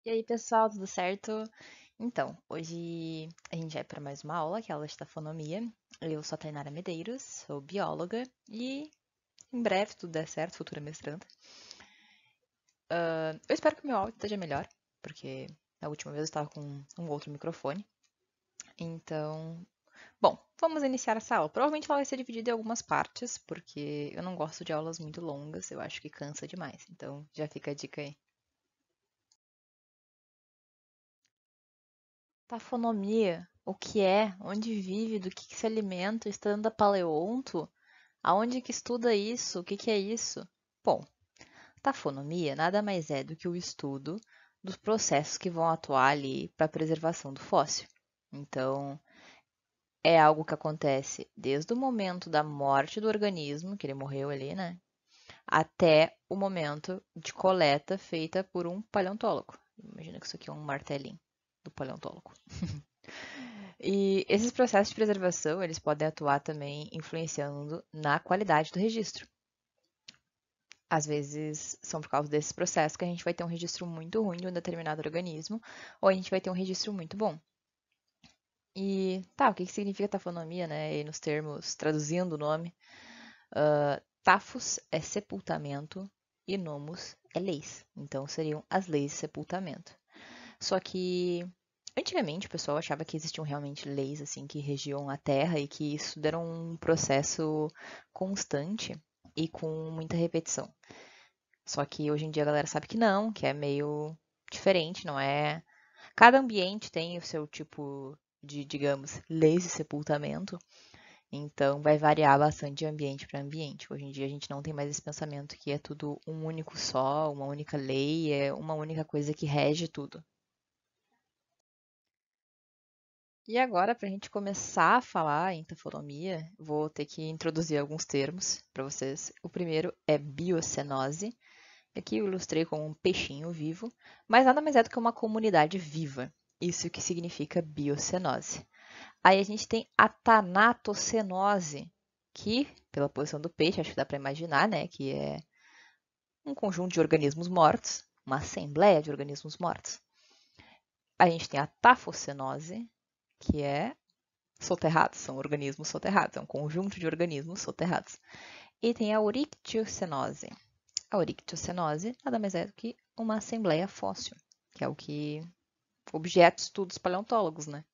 E aí, pessoal, tudo certo? Então, hoje a gente vai para mais uma aula, que é a aula de tafonomia. Eu sou a Tainara Medeiros, sou bióloga e em breve, se tudo der certo, futura mestranda. Eu espero que o meu áudio esteja melhor, porque na última vez eu estava com um outro microfone. Então, bom, vamos iniciar essa aula. Provavelmente ela vai ser dividida em algumas partes, porque eu não gosto de aulas muito longas, eu acho que cansa demais. Então, já fica a dica aí. Tafonomia, o que é, onde vive, do que se alimenta, estando da paleonto, aonde que estuda isso, o que que é isso? Bom, tafonomia nada mais é do que o estudo dos processos que vão atuar ali para a preservação do fóssil. Então, é algo que acontece desde o momento da morte do organismo, que ele morreu ali, né? Até o momento de coleta feita por um paleontólogo. Imagina que isso aqui é um martelinho do paleontólogo. E esses processos de preservação, eles podem atuar também influenciando na qualidade do registro. Às vezes, são por causa desses processos que a gente vai ter um registro muito ruim de um determinado organismo, ou a gente vai ter um registro muito bom. E tá, o que significa tafonomia, né? E nos termos, traduzindo o nome, tafos é sepultamento e nomos é leis. Então seriam as leis de sepultamento. Só que antigamente o pessoal achava que existiam realmente leis assim que regiam a Terra e que isso era um processo constante e com muita repetição. Só que hoje em dia a galera sabe que não, que é meio diferente, não é? Cada ambiente tem o seu tipo de, digamos, leis de sepultamento, então vai variar bastante de ambiente para ambiente. Hoje em dia a gente não tem mais esse pensamento que é tudo um único só, uma única lei, é uma única coisa que rege tudo. E agora, para a gente começar a falar em tafonomia, vou ter que introduzir alguns termos para vocês. O primeiro é biocenose. Aqui eu ilustrei com um peixinho vivo, mas nada mais é do que uma comunidade viva. Isso que significa biocenose. Aí a gente tem a tanatocenose, que, pela posição do peixe, acho que dá para imaginar, né, que é um conjunto de organismos mortos, uma assembleia de organismos mortos. A gente tem a tafocenose, que é soterrados, são organismos soterrados, é um conjunto de organismos soterrados. E tem a orictiocenose. A orictiocenose nada mais é do que uma assembleia fóssil, que é o que objeto de estudos paleontólogos, né?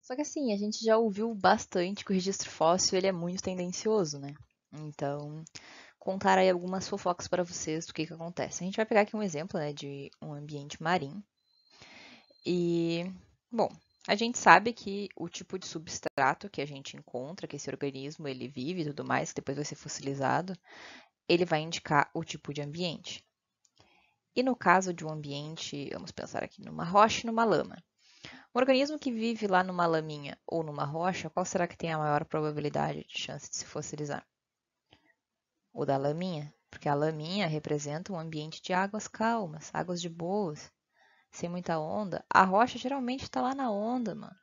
Só que assim, a gente já ouviu bastante que o registro fóssil ele é muito tendencioso, né? Então, contar aí algumas fofocas para vocês do que acontece. A gente vai pegar aqui um exemplo, né, de um ambiente marinho. E, bom, a gente sabe que o tipo de substrato que a gente encontra, que esse organismo ele vive e tudo mais, que depois vai ser fossilizado, ele vai indicar o tipo de ambiente. E no caso de um ambiente, vamos pensar aqui numa rocha e numa lama. Um organismo que vive lá numa laminha ou numa rocha, qual será que tem a maior probabilidade de chance de se fossilizar? O da laminha, porque a laminha representa um ambiente de águas calmas, águas de boas, sem muita onda. A rocha geralmente está lá na onda, mano.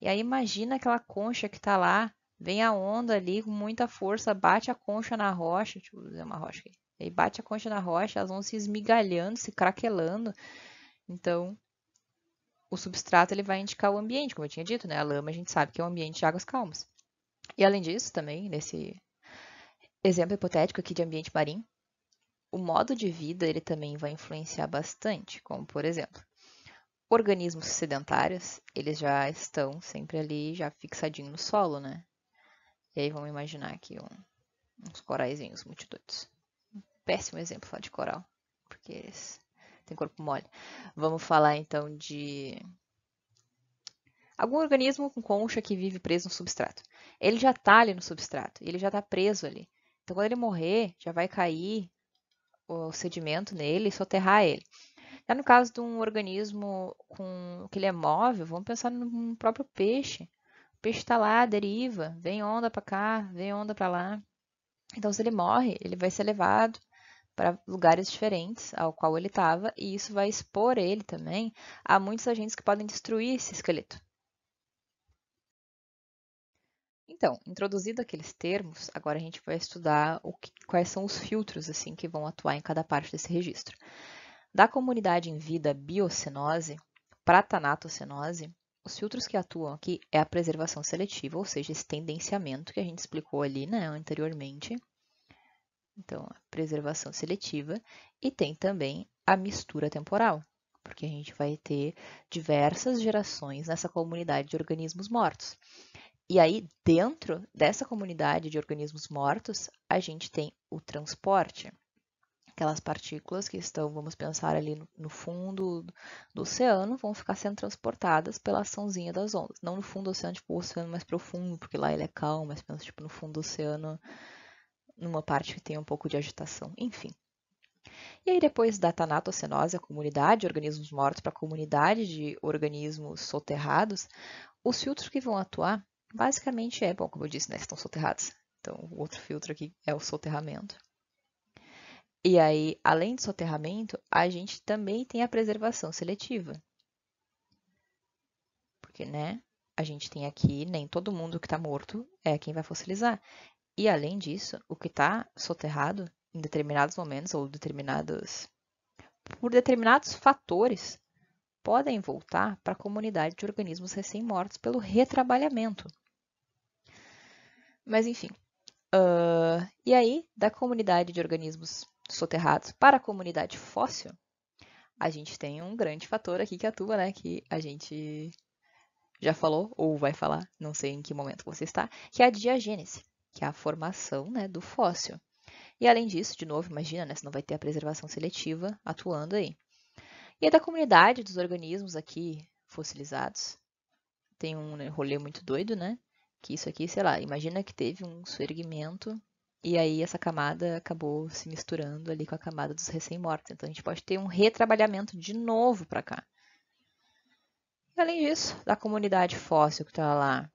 E aí imagina aquela concha que tá lá, vem a onda ali com muita força, bate a concha na rocha, deixa eu fazer uma rocha aqui. E aí bate a concha na rocha, elas vão se esmigalhando, se craquelando. Então, o substrato ele vai indicar o ambiente, como eu tinha dito, né? A lama a gente sabe que é um ambiente de águas calmas. E além disso, também, nesse exemplo hipotético aqui de ambiente marinho, o modo de vida ele também vai influenciar bastante, como por exemplo, organismos sedentários, eles já estão sempre ali, já fixadinho no solo, né? E aí vamos imaginar aqui uns coraizinhos multidoides. Péssimo exemplo falar de coral, porque eles têm corpo mole. Vamos falar então de algum organismo com concha que vive preso no substrato. Ele já está ali no substrato, ele já está preso ali. Então, quando ele morrer, já vai cair o sedimento nele e soterrar ele. Já no caso de um organismo com que ele é móvel, vamos pensar no próprio peixe. O peixe está lá, deriva, vem onda para cá, vem onda para lá. Então, se ele morre, ele vai ser levado para lugares diferentes ao qual ele estava, e isso vai expor ele também a muitos agentes que podem destruir esse esqueleto. Então, introduzido aqueles termos, agora a gente vai estudar quais são os filtros assim que vão atuar em cada parte desse registro. Da comunidade em vida biocenose para tanatocenose, os filtros que atuam aqui é a preservação seletiva, ou seja, esse tendenciamento que a gente explicou ali, né, anteriormente. Então, a preservação seletiva, e tem também a mistura temporal, porque a gente vai ter diversas gerações nessa comunidade de organismos mortos. E aí, dentro dessa comunidade de organismos mortos, a gente tem o transporte. Aquelas partículas que estão, vamos pensar ali no fundo do oceano, vão ficar sendo transportadas pela açãozinha das ondas. Não no fundo do oceano, tipo o oceano mais profundo, porque lá ele é calmo, mas pensa tipo no fundo do oceano, numa parte que tem um pouco de agitação. Enfim. E aí, depois da tanatocenose, a comunidade de organismos mortos para a comunidade de organismos soterrados, os filtros que vão atuar, basicamente bom, como eu disse, né, estão soterrados. Então, o outro filtro aqui é o soterramento. E aí, além do soterramento, a gente também tem a preservação seletiva. Porque, né, a gente tem aqui, nem todo mundo que está morto é quem vai fossilizar. E, além disso, o que está soterrado, em determinados momentos ou por determinados fatores, podem voltar para a comunidade de organismos recém-mortos pelo retrabalhamento. Mas, enfim. E aí, da comunidade de organismos soterrados para a comunidade fóssil, a gente tem um grande fator aqui que atua, né? Que a gente já falou, ou vai falar, não sei em que momento você está, que é a diagênese, que é a formação, né, do fóssil. E além disso, de novo, imagina, né? Senão vai ter a preservação seletiva atuando aí. E é da comunidade dos organismos aqui fossilizados. Tem um rolê muito doido, né? Que isso aqui, sei lá, imagina que teve um surgimento e aí essa camada acabou se misturando ali com a camada dos recém-mortos. Então a gente pode ter um retrabalhamento de novo para cá. E além disso, da comunidade fóssil que está lá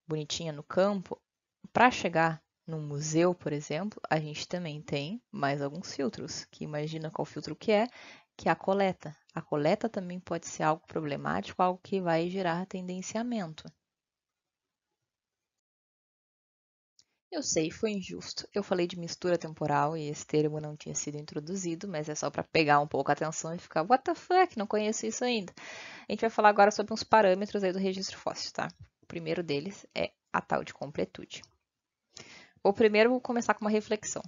bonitinha no campo, para chegar num museu, por exemplo, a gente também tem mais alguns filtros, que imagina qual filtro que é a coleta. A coleta também pode ser algo problemático, algo que vai gerar tendenciamento. Eu sei, foi injusto. Eu falei de mistura temporal e esse termo não tinha sido introduzido, mas é só para pegar um pouco a atenção e ficar, what the fuck, não conheço isso ainda. A gente vai falar agora sobre uns parâmetros aí do registro fóssil, tá? O primeiro deles é a tal de completude. O primeiro, vou começar com uma reflexão.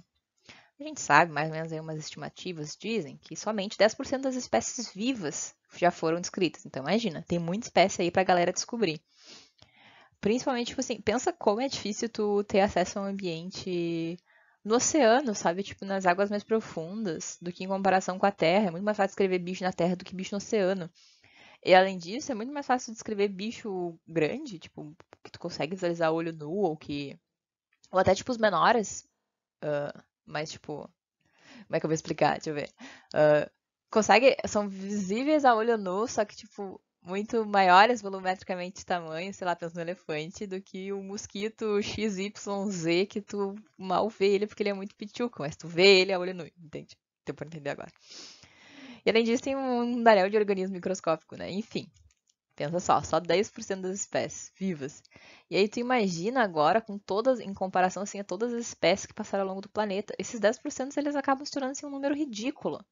A gente sabe, mais ou menos aí umas estimativas dizem que somente 10% das espécies vivas já foram descritas. Então imagina, tem muita espécie aí para a galera descobrir. Principalmente, tipo assim, pensa como é difícil tu ter acesso a um ambiente no oceano, sabe? Tipo, nas águas mais profundas, do que em comparação com a Terra. É muito mais fácil escrever bicho na Terra do que bicho no oceano. E além disso, é muito mais fácil descrever bicho grande, tipo, que tu consegue visualizar a olho nu, ou que. Ou até tipo os menores. Mas, tipo. Como é que eu vou explicar? Deixa eu ver. Consegue. São visíveis a olho nu, só que, tipo, muito maiores volumetricamente de tamanho, sei lá, pensa no elefante, do que o mosquito XYZ, que tu mal vê ele porque ele é muito pituco, mas tu vê ele a olho nu, entende? Deu pra entender agora. E além disso, tem um mundaréu de organismo microscópico, né? Enfim, pensa só 10% das espécies vivas. E aí tu imagina agora, com todas, em comparação assim, a todas as espécies que passaram ao longo do planeta, esses 10% eles acabam se tornando assim, um número ridículo.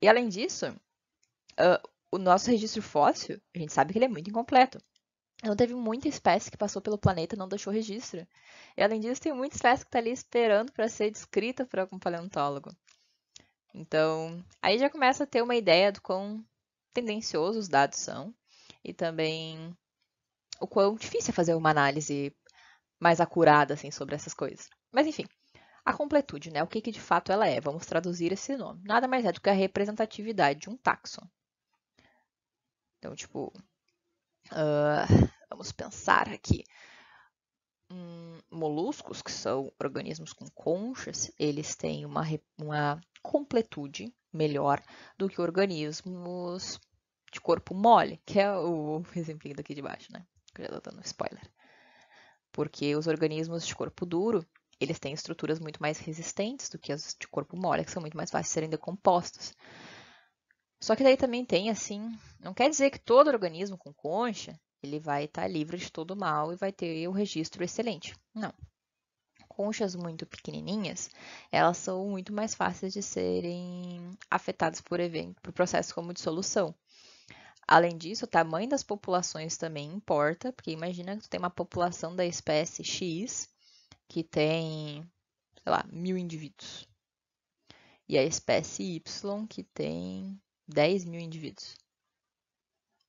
E além disso, o nosso registro fóssil, a gente sabe que ele é muito incompleto. Então teve muita espécie que passou pelo planeta e não deixou registro. E além disso, tem muita espécie que está ali esperando para ser descrita por algum paleontólogo. Então, aí já começa a ter uma ideia do quão tendenciosos os dados são e também o quão difícil é fazer uma análise mais acurada assim, sobre essas coisas. Mas enfim, a completude, né? O que de fato ela é? Vamos traduzir esse nome. Nada mais é do que a representatividade de um táxon. Então, tipo, vamos pensar aqui. Moluscos, que são organismos com conchas, eles têm uma completude melhor do que organismos de corpo mole, que é o exemplinho daqui de baixo, né? Que eu já tô dando spoiler. Porque os organismos de corpo duro, eles têm estruturas muito mais resistentes do que as de corpo mole, que são muito mais fáceis de serem decompostos. Só que daí também tem, assim, não quer dizer que todo organismo com concha ele vai estar livre de todo mal e vai ter o registro excelente. Não. Conchas muito pequenininhas, elas são muito mais fáceis de serem afetadas por processos como dissolução. Além disso, o tamanho das populações também importa, porque imagina que tu tem uma população da espécie X que tem, sei lá, 1000 indivíduos. E a espécie Y que tem 10.000 indivíduos.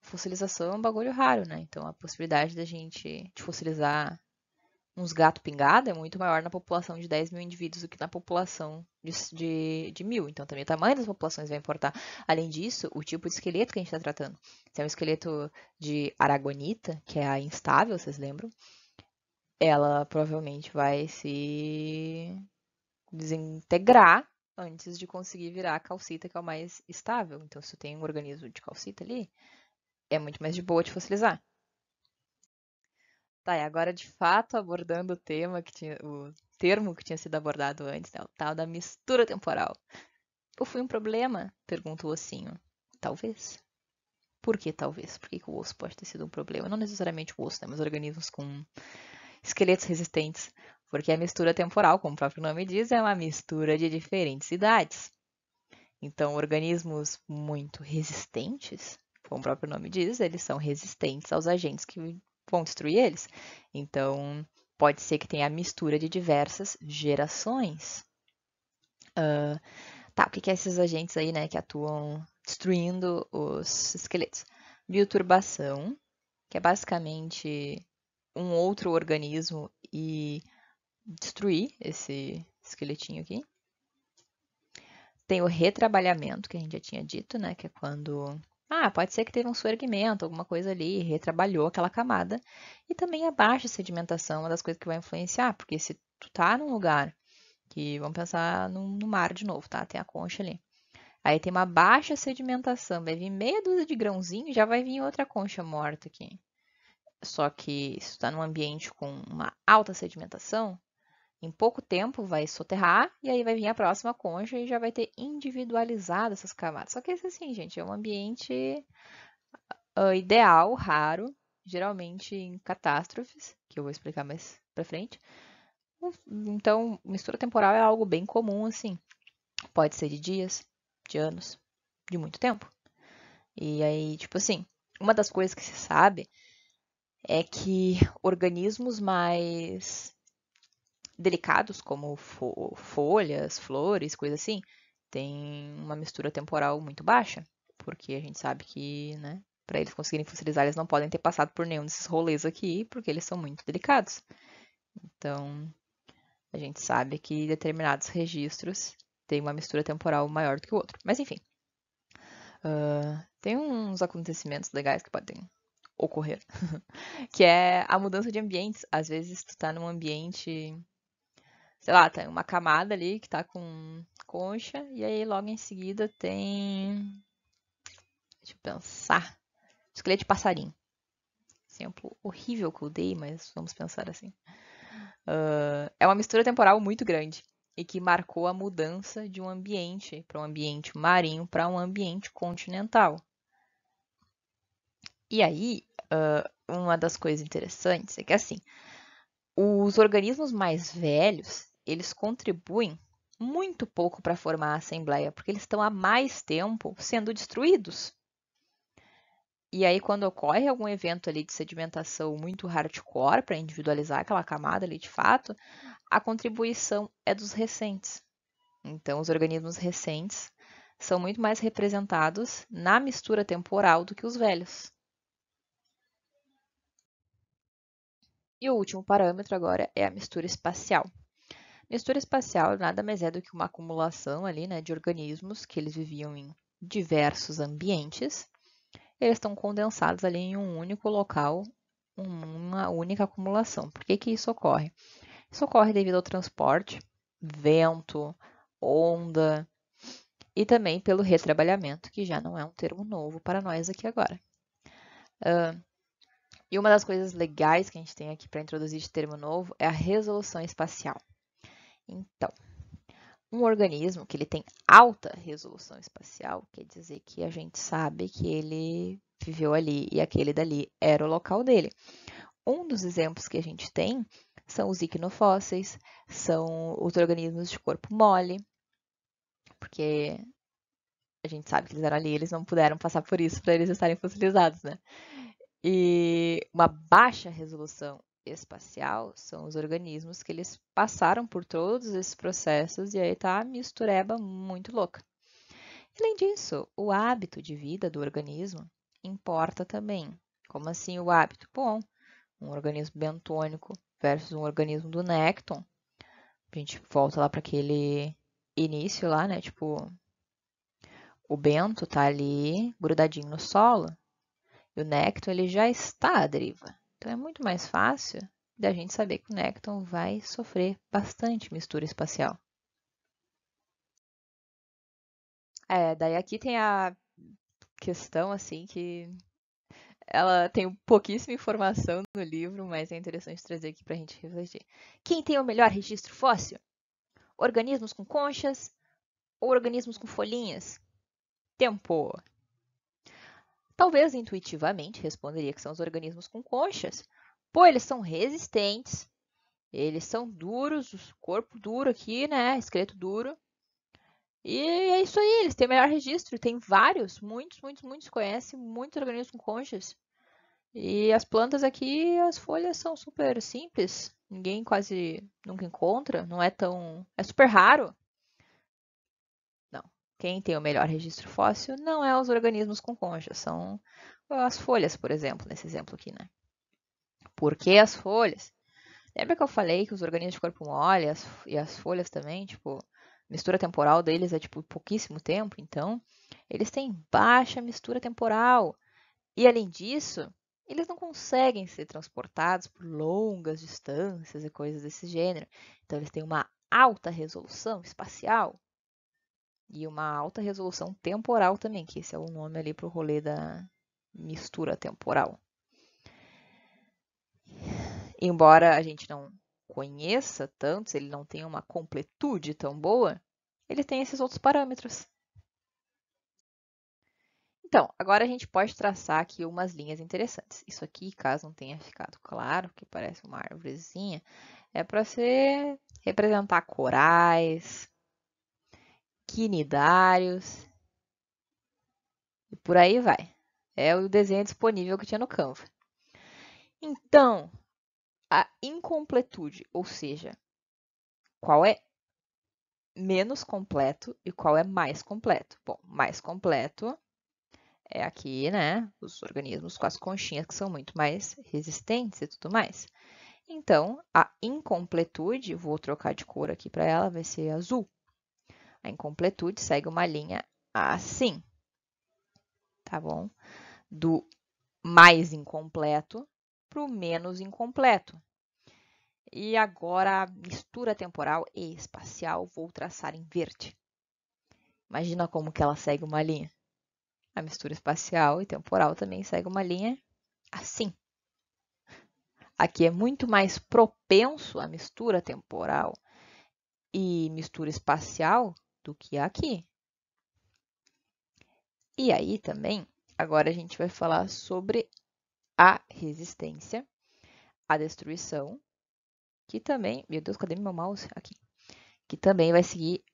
Fossilização é um bagulho raro, né? Então a possibilidade da gente de fossilizar uns gato pingado é muito maior na população de 10.000 indivíduos do que na população de 1.000. Então também o tamanho das populações vai importar. Além disso, o tipo de esqueleto que a gente está tratando. Se é um esqueleto de aragonita, que é a instável, vocês lembram? Ela provavelmente vai se desintegrar antes de conseguir virar a calcita, que é o mais estável. Então, se tem um organismo de calcita ali, é muito mais de boa de fossilizar. Tá, e agora de fato abordando o termo que tinha sido abordado antes, né, o tal da mistura temporal. Ou foi um problema? Pergunta o ossinho. Talvez. Por que talvez? Por que o osso pode ter sido um problema? Não necessariamente o osso, né, mas organismos com esqueletos resistentes. Porque a mistura temporal, como o próprio nome diz, é uma mistura de diferentes idades. Então, organismos muito resistentes, como o próprio nome diz, eles são resistentes aos agentes que vão destruir eles. Então, pode ser que tenha a mistura de diversas gerações. Tá, o que é esses agentes aí, né, que atuam destruindo os esqueletos? Bioturbação, que é basicamente um outro organismo e destruir esse esqueletinho aqui. Tem o retrabalhamento, que a gente já tinha dito, né? Que é quando. Pode ser que teve um surgimento, alguma coisa ali, retrabalhou aquela camada. E também a baixa sedimentação, uma das coisas que vai influenciar, porque se tu tá num lugar que, vamos pensar no mar de novo, tá? Tem a concha ali. Aí tem uma baixa sedimentação, vai vir meia dúzia de grãozinho e já vai vir outra concha morta aqui. Só que se tu tá num ambiente com uma alta sedimentação, em pouco tempo vai soterrar e aí vai vir a próxima concha e já vai ter individualizado essas camadas. Só que esse assim, gente, é um ambiente ideal, raro, geralmente em catástrofes, que eu vou explicar mais pra frente. Então, mistura temporal é algo bem comum, assim. Pode ser de dias, de anos, de muito tempo. E aí, tipo assim, uma das coisas que se sabe é que organismos mais delicados, como folhas, flores, coisa assim, tem uma mistura temporal muito baixa, porque a gente sabe que, né, para eles conseguirem fossilizar, eles não podem ter passado por nenhum desses rolês aqui, porque eles são muito delicados. Então, a gente sabe que determinados registros têm uma mistura temporal maior do que o outro. Mas enfim, tem uns acontecimentos legais que podem ocorrer, que é a mudança de ambientes. Às vezes tu tá num ambiente, sei lá, tem uma camada ali que tá com concha, e aí logo em seguida tem. Deixa eu pensar. Esqueleto de passarinho. Exemplo horrível que eu dei, mas vamos pensar assim. É uma mistura temporal muito grande e que marcou a mudança de um ambiente para um ambiente marinho para um ambiente continental. E aí, uma das coisas interessantes é que assim, os organismos mais velhos, eles contribuem muito pouco para formar a Assembleia, porque eles estão há mais tempo sendo destruídos. E aí, quando ocorre algum evento ali de sedimentação muito hardcore para individualizar aquela camada ali de fato, a contribuição é dos recentes. Então, os organismos recentes são muito mais representados na mistura temporal do que os velhos. E o último parâmetro agora é a mistura espacial. Mistura espacial nada mais é do que uma acumulação ali, né, de organismos que eles viviam em diversos ambientes. Eles estão condensados ali em um único local, uma única acumulação. Por que que isso ocorre? Isso ocorre devido ao transporte, vento, onda e também pelo retrabalhamento, que já não é um termo novo para nós aqui agora. E uma das coisas legais que a gente tem aqui para introduzir de termo novo é a resolução espacial. Então, Um organismo que ele tem alta resolução espacial, quer dizer que a gente sabe que ele viveu ali e aquele dali era o local dele. Um dos exemplos que a gente tem são os icnofósseis, são os organismos de corpo mole, porque a gente sabe que eles eram ali, eles não puderam passar por isso para eles estarem fossilizados, né? E uma baixa resolução espacial são os organismos que eles passaram por todos esses processos e aí tá a mistureba muito louca. Além disso, o hábito de vida do organismo importa também. Como assim o hábito? Bom, um organismo bentônico versus um organismo do nécton. A gente volta lá para aquele início lá, né? Tipo, o bento tá ali grudadinho no solo e o nécton ele já está à deriva. Então é muito mais fácil da gente saber que o nécton vai sofrer bastante mistura espacial. Daí aqui tem a questão assim que ela tem pouquíssima informação no livro, mas é interessante trazer aqui para a gente refletir. Quem tem o melhor registro fóssil? Organismos com conchas ou organismos com folhinhas? Tempo. Talvez intuitivamente responderia que são os organismos com conchas, pois eles são resistentes, eles são duros, o corpo duro aqui, né? Esqueleto duro. E é isso aí, eles têm o melhor registro. Tem vários, muitos conhecem, muitos organismos com conchas. E as plantas aqui, as folhas são super simples. Ninguém quase nunca encontra. Não é tão. É super raro. Não. Quem tem o melhor registro fóssil não é os organismos com conchas, são as folhas, por exemplo, nesse exemplo aqui, né? Por que as folhas? Lembra que eu falei que os organismos de corpo mole e as folhas também, tipo, mistura temporal deles é tipo pouquíssimo tempo, então eles têm baixa mistura temporal. E além disso, eles não conseguem ser transportados por longas distâncias e coisas desse gênero. Então eles têm uma alta resolução espacial e uma alta resolução temporal também, que esse é o nome ali para o rolê da mistura temporal. Embora a gente não conheça tanto, se ele não tem uma completude tão boa, ele tem esses outros parâmetros. Então, agora a gente pode traçar aqui umas linhas interessantes. Isso aqui, caso não tenha ficado claro, que parece uma árvorezinha, é para você representar corais, quinidários e por aí vai. É o desenho disponível que tinha no Canva. Então, a incompletude, ou seja, qual é menos completo e qual é mais completo? Bom, mais completo é aqui, né, os organismos com as conchinhas que são muito mais resistentes e tudo mais. Então, a incompletude, vou trocar de cor aqui para ela, vai ser azul. A incompletude segue uma linha assim, tá bom? Do mais incompleto para o menos incompleto. E agora a mistura temporal e espacial vou traçar em verde. Imagina como que ela segue uma linha. A mistura espacial e temporal também segue uma linha assim. Aqui é muito mais propenso a mistura temporal e mistura espacial do que aqui. E aí também, agora a gente vai falar sobre a resistência, a destruição, que também, meu Deus, cadê meu mouse? Aqui. Que também vai seguir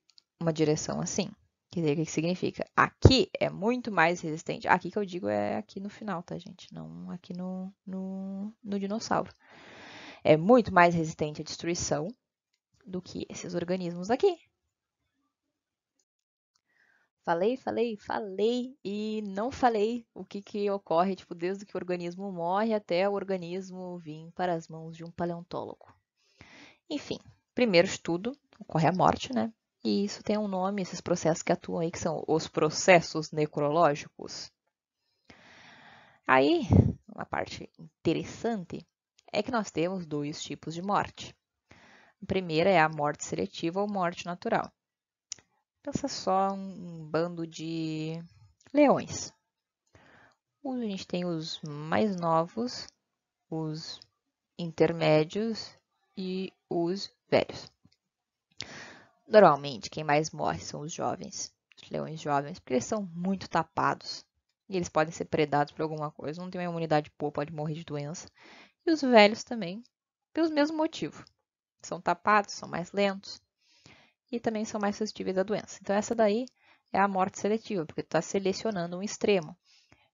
uma direção assim. Quer dizer, o que significa? Aqui é muito mais resistente. Aqui que eu digo é aqui no final, tá, gente? Não aqui no dinossauro. É muito mais resistente à destruição do que esses organismos aqui. Falei e não falei o que ocorre, tipo, desde que o organismo morre até o organismo vir para as mãos de um paleontólogo. Enfim, primeiro de tudo, ocorre a morte, né? E isso tem um nome, esses processos que atuam aí, que são os processos necrológicos. Aí, uma parte interessante é que nós temos dois tipos de morte. A primeira é a morte seletiva ou morte natural. Pensa só um bando de leões. A gente tem os mais novos, os intermédios e os velhos. Normalmente, quem mais morre são os jovens, os leões jovens, porque eles são muito tapados. E eles podem ser predados por alguma coisa, não tem uma imunidade boa, pode morrer de doença. E os velhos também, pelos mesmos motivos. São tapados, são mais lentos e também são mais suscetíveis à doença. Então, essa daí é a morte seletiva, porque tu está selecionando um extremo.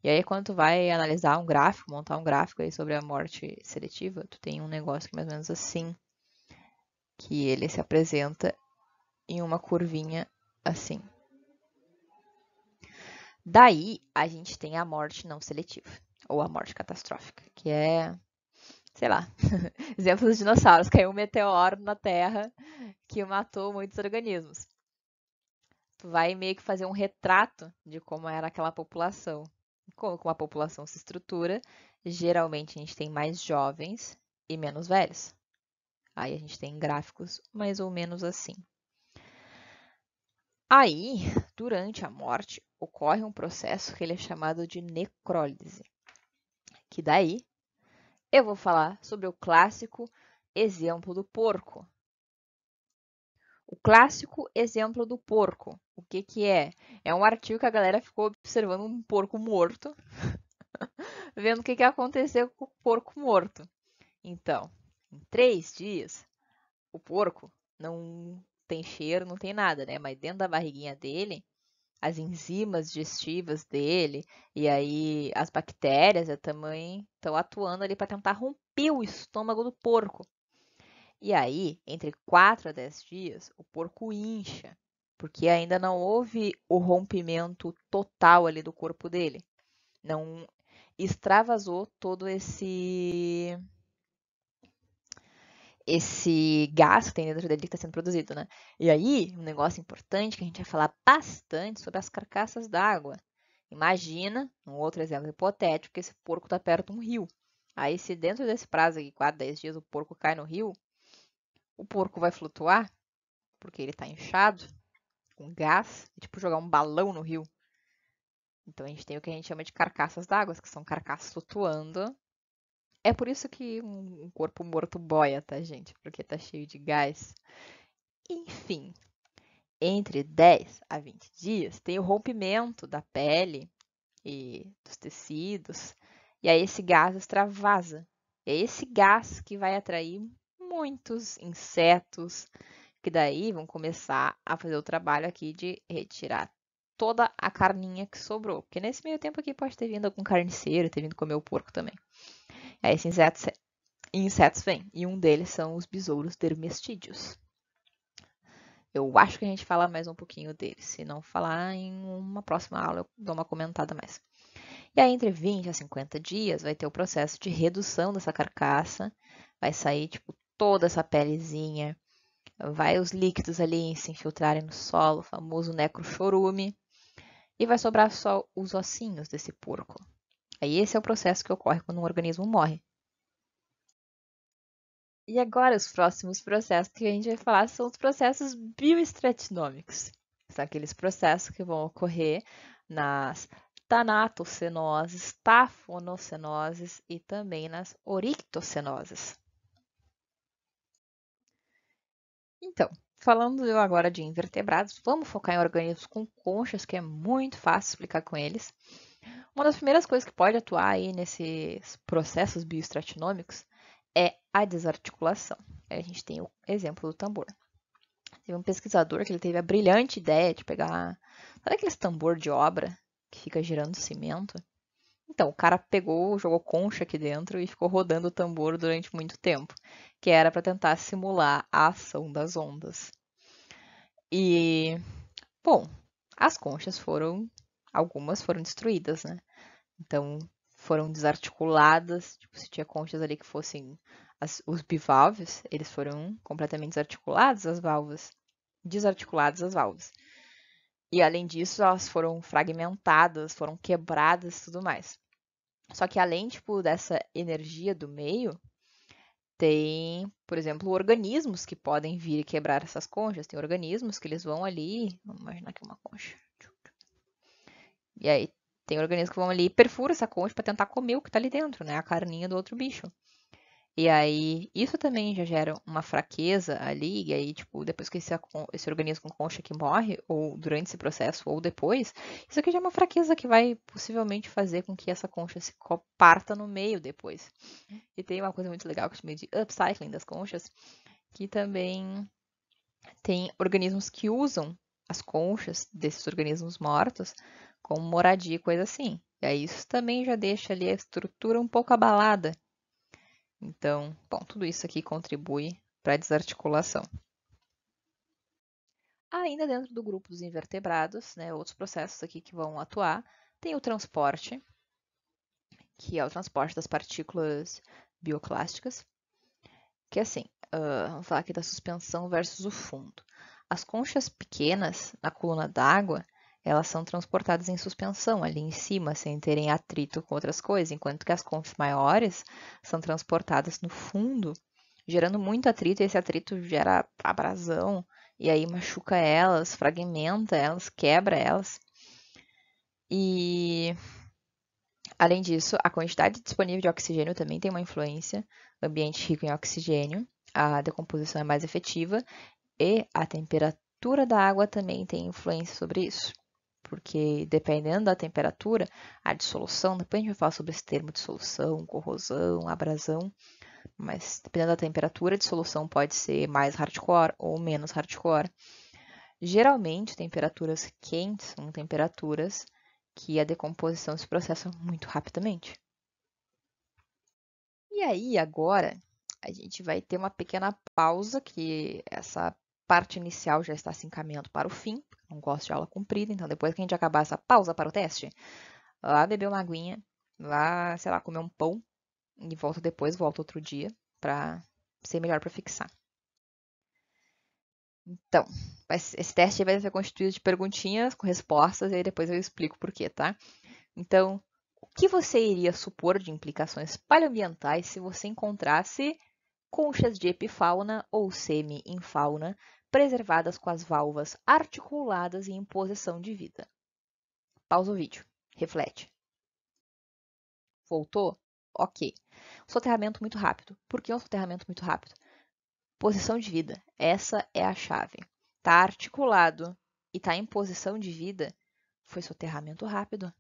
E aí, quando tu vai analisar um gráfico, montar um gráfico aí sobre a morte seletiva, tu tem um negócio que é mais ou menos assim, que ele se apresenta em uma curvinha assim. Daí, a gente tem a morte não seletiva, ou a morte catastrófica, que é, sei lá, exemplo dos dinossauros, caiu um meteoro na Terra que matou muitos organismos. Tu vai meio que fazer um retrato de como era aquela população. Como a população se estrutura, geralmente a gente tem mais jovens e menos velhos. Aí a gente tem gráficos mais ou menos assim. Aí, durante a morte, ocorre um processo que ele é chamado de necrólise. Que daí eu vou falar sobre o clássico exemplo do porco. O clássico exemplo do porco. O que que é? É um artigo que a galera ficou observando um porco morto, vendo o que que aconteceu com o porco morto. Então, em 3 dias, o porco não tem cheiro, não tem nada, né? Mas dentro da barriguinha dele, as enzimas digestivas dele e aí as bactérias também estão atuando ali para tentar romper o estômago do porco. E aí, entre 4 a 10 dias, o porco incha, porque ainda não houve o rompimento total ali do corpo dele. Não extravasou todo esse gás que tem dentro dele que está sendo produzido, né? E aí, um negócio importante que a gente vai falar bastante sobre as carcaças d'água. Imagina, um outro exemplo hipotético, que esse porco está perto de um rio. Aí, se dentro desse prazo aqui, 4, 10 dias, o porco cai no rio, o porco vai flutuar, porque ele está inchado, com gás, é tipo jogar um balão no rio. Então, a gente tem o que a gente chama de carcaças d'água, que são carcaças flutuando. É por isso que um corpo morto boia, tá, gente? Porque tá cheio de gás. Enfim, entre 10 a 20 dias tem o rompimento da pele e dos tecidos, e aí esse gás extravasa. É esse gás que vai atrair muitos insetos, que daí vão começar a fazer o trabalho aqui de retirar toda a carninha que sobrou. Porque nesse meio tempo aqui pode ter vindo algum carniceiro, ter vindo comer o porco também. Aí esses insetos vêm, e um deles são os besouros dermestídeos. Eu acho que a gente fala mais um pouquinho deles. Se não falar, em uma próxima aula eu dou uma comentada mais. E aí, entre 20 a 50 dias, vai ter o processo de redução dessa carcaça. Vai sair, tipo, toda essa pelezinha. Vai os líquidos ali se infiltrarem no solo, o famoso necrochorume. E vai sobrar só os ossinhos desse porco. Aí esse é o processo que ocorre quando um organismo morre. E agora, os próximos processos que a gente vai falar são os processos bioestratinômicos. São aqueles processos que vão ocorrer nas tanatocenoses, tafonocenoses e também nas orictocenoses. Então, falando agora de invertebrados, vamos focar em organismos com conchas, que é muito fácil explicar com eles. Uma das primeiras coisas que pode atuar aí nesses processos bioestratinômicos é a desarticulação. Aí a gente tem o exemplo do tambor. Teve um pesquisador que ele teve a brilhante ideia de pegar, sabe aqueles tambor de obra que fica girando cimento? Então, o cara pegou, jogou concha aqui dentro e ficou rodando o tambor durante muito tempo, que era para tentar simular a ação das ondas. E, bom, as conchas algumas foram destruídas, né? Então, foram desarticuladas, tipo, se tinha conchas ali que fossem os bivalves, eles foram completamente desarticulados, as válvulas. Desarticuladas as válvulas. E além disso, elas foram fragmentadas, foram quebradas e tudo mais. Só que além, tipo, dessa energia do meio, tem, por exemplo, organismos que podem vir e quebrar essas conchas. Tem organismos que eles vão ali, vamos imaginar que é uma concha. E aí tem organismos que vão ali e perfuram essa concha para tentar comer o que está ali dentro, né? A carninha do outro bicho. E aí, isso também já gera uma fraqueza ali, e aí, tipo, depois que esse organismo com concha que morre, ou durante esse processo, ou depois, isso aqui já é uma fraqueza que vai possivelmente fazer com que essa concha se parta no meio depois. E tem uma coisa muito legal que eu chamei de upcycling das conchas, que também tem organismos que usam as conchas desses organismos mortos como moradia e coisa assim. E aí isso também já deixa ali a estrutura um pouco abalada. Então, bom, tudo isso aqui contribui para a desarticulação. Ainda dentro do grupo dos invertebrados, né, outros processos aqui que vão atuar, tem o transporte, que é o transporte das partículas bioclásticas, que é assim, vamos falar aqui da suspensão versus o fundo. As conchas pequenas na coluna d'água, elas são transportadas em suspensão ali em cima, sem terem atrito com outras coisas, enquanto que as conchas maiores são transportadas no fundo, gerando muito atrito, e esse atrito gera abrasão, e aí machuca elas, fragmenta elas, quebra elas. E além disso, a quantidade disponível de oxigênio também tem uma influência. Ambiente rico em oxigênio, a decomposição é mais efetiva e a temperatura da água também tem influência sobre isso. Porque dependendo da temperatura, a dissolução, depois a gente vai falar sobre esse termo dissolução, corrosão, abrasão, mas dependendo da temperatura, a dissolução pode ser mais hardcore ou menos hardcore. Geralmente, temperaturas quentes são temperaturas que a decomposição se processa muito rapidamente. E aí, agora, a gente vai ter uma pequena pausa, que essa parte inicial já está se encaminhando para o fim. Não gosto de aula comprida, então depois que a gente acabar essa pausa para o teste, lá beber uma aguinha, lá, sei lá, comer um pão e volta depois, volta outro dia, para ser melhor para fixar. Então, esse teste vai ser constituído de perguntinhas com respostas, e aí depois eu explico por quê, tá? Então, o que você iria supor de implicações paleoambientais se você encontrasse conchas de epifauna ou semi-infauna preservadas com as valvas articuladas e em posição de vida? Pausa o vídeo. Reflete. Voltou? Ok. Soterramento muito rápido. Por que um soterramento muito rápido? Posição de vida. Essa é a chave. Está articulado e está em posição de vida. Foi soterramento rápido.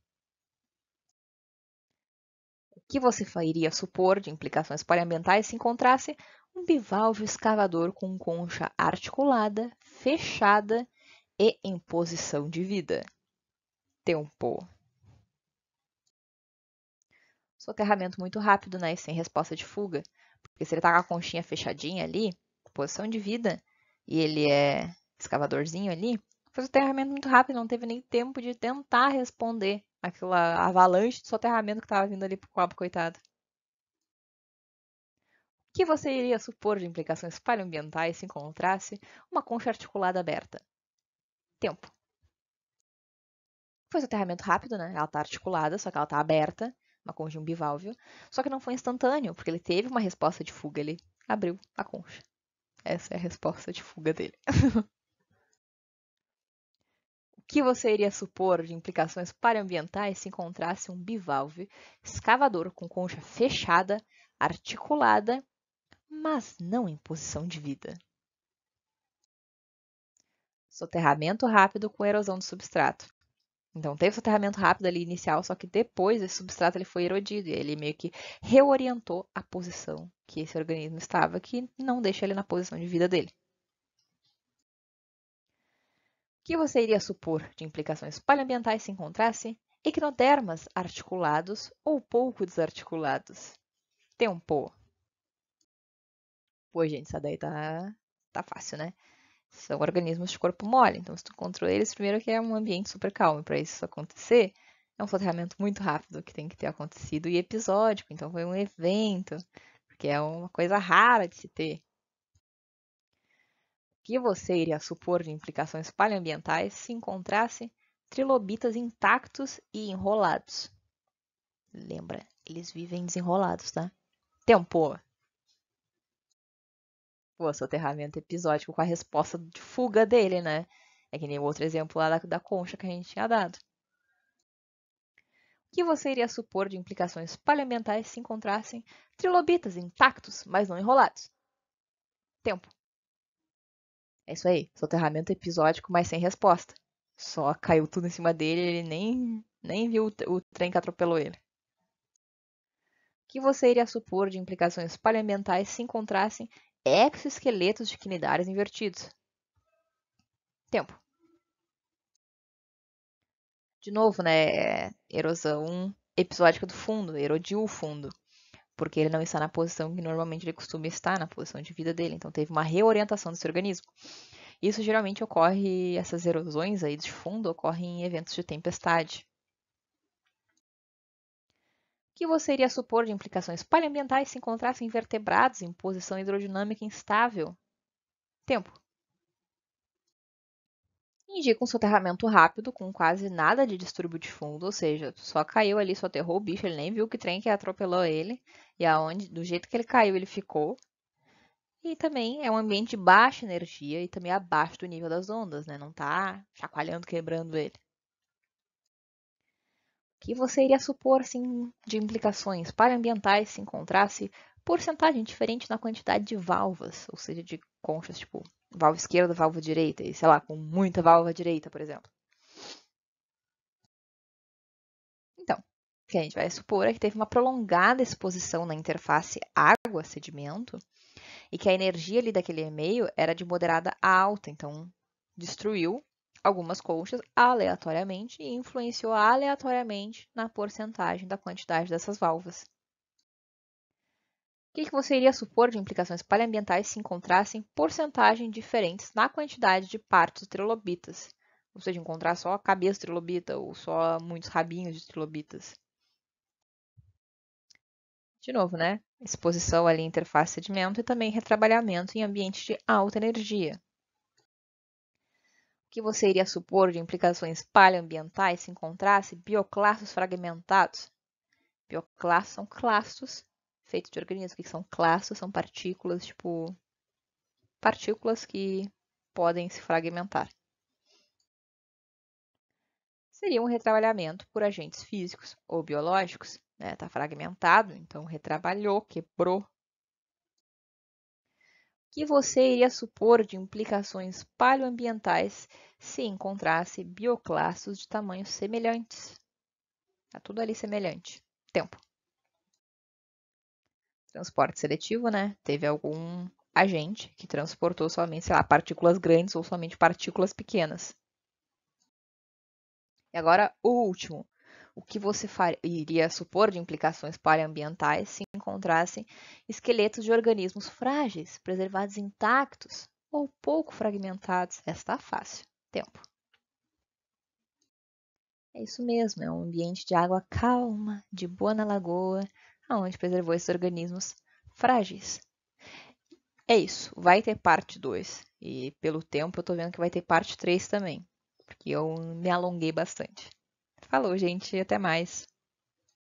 O que você iria supor de implicações paleoambientais se encontrasse um bivalve escavador com concha articulada, fechada e em posição de vida? Tempo. Soterramento muito rápido, né? E sem resposta de fuga. Porque se ele tá com a conchinha fechadinha ali, posição de vida, e ele é escavadorzinho ali, foi soterramento muito rápido, não teve nem tempo de tentar responder aquela avalanche de soterramento que tava vindo ali pro copo, coitado. O que você iria supor de implicações paleoambientais se encontrasse uma concha articulada aberta? Tempo. Foi soterramento rápido, né? Ela tá articulada, só que ela tá aberta, uma concha bivalve. Só que não foi instantâneo, porque ele teve uma resposta de fuga, ele abriu a concha. Essa é a resposta de fuga dele. O que você iria supor de implicações paleoambientais se encontrasse um bivalve escavador com concha fechada, articulada, mas não em posição de vida? Soterramento rápido com erosão do substrato. Então, teve soterramento rápido ali inicial, só que depois esse substrato ele foi erodido e ele meio que reorientou a posição que esse organismo estava, que não deixa ele na posição de vida dele. O que você iria supor de implicações paleoambientais se encontrasse equinodermas articulados ou pouco desarticulados? Tempo. Pô, gente, isso daí tá fácil, né? São organismos de corpo mole, então se tu controla eles, primeiro que é um ambiente super calmo. Para isso acontecer, é um soterramento muito rápido que tem que ter acontecido e episódico, então foi um evento, porque é uma coisa rara de se ter. O que você iria supor de implicações paleoambientais se encontrasse trilobitas intactos e enrolados? Lembra, eles vivem desenrolados, tá? Tempo. Pô, soterramento episódico com a resposta de fuga dele, né? É que nem o outro exemplo lá da concha que a gente tinha dado. O que você iria supor de implicações paleoambientais se encontrassem trilobitas intactos, mas não enrolados? Tempo. É isso aí, soterramento episódico, mas sem resposta. Só caiu tudo em cima dele, ele nem viu o trem que atropelou ele. Que você iria supor de implicações paleoambientais se encontrassem exoesqueletos de quinidários invertidos? Tempo. De novo, né? Erosão episódica do fundo, erodiu o fundo, porque ele não está na posição que normalmente ele costuma estar, na posição de vida dele. Então teve uma reorientação desse organismo. Isso geralmente ocorre, essas erosões aí de fundo ocorrem em eventos de tempestade. O que você iria supor de implicações paleoambientais se encontrassem invertebrados em posição hidrodinâmica instável? Tempo. Indica um soterramento rápido, com quase nada de distúrbio de fundo, ou seja, só caiu ali, soterrou o bicho, ele nem viu que trem que atropelou ele, e aonde, do jeito que ele caiu, ele ficou. E também é um ambiente de baixa energia e também abaixo do nível das ondas, né? Não tá chacoalhando, quebrando ele. O que você iria supor, assim, de implicações paraambientais se encontrasse porcentagem diferente na quantidade de valvas, ou seja, de conchas, tipo, válvula esquerda, válvula direita, e sei lá, com muita válvula direita, por exemplo? Então, o que a gente vai supor é que teve uma prolongada exposição na interface água-sedimento e que a energia ali daquele meio era de moderada a alta, então destruiu algumas conchas aleatoriamente e influenciou aleatoriamente na porcentagem da quantidade dessas válvulas. O que você iria supor de implicações paleoambientais se encontrassem porcentagens diferentes na quantidade de partos trilobitas? Ou seja, encontrar só a cabeça trilobita ou só muitos rabinhos de trilobitas. De novo, né? Exposição ali, interface sedimento e também retrabalhamento em ambientes de alta energia. O que você iria supor de implicações paleoambientais se encontrasse bioclastos fragmentados? Bioclastos são clastos feitos de organismos. O que são clastos? São partículas, tipo, partículas que podem se fragmentar. Seria um retrabalhamento por agentes físicos ou biológicos, né? Está fragmentado, então retrabalhou, quebrou. O que você iria supor de implicações paleoambientais se encontrasse bioclastos de tamanhos semelhantes? Está tudo ali semelhante. Tempo. Transporte seletivo, né? Teve algum agente que transportou somente, sei lá, partículas grandes ou somente partículas pequenas. E agora, o último. O que você iria supor de implicações paleoambientais se encontrassem esqueletos de organismos frágeis, preservados intactos ou pouco fragmentados? Essa está fácil. Tempo. É isso mesmo, é um ambiente de água calma, de boa na lagoa, aonde preservou esses organismos frágeis. É isso, vai ter parte 2. E pelo tempo eu tô vendo que vai ter parte 3 também, porque eu me alonguei bastante. Falou, gente, até mais.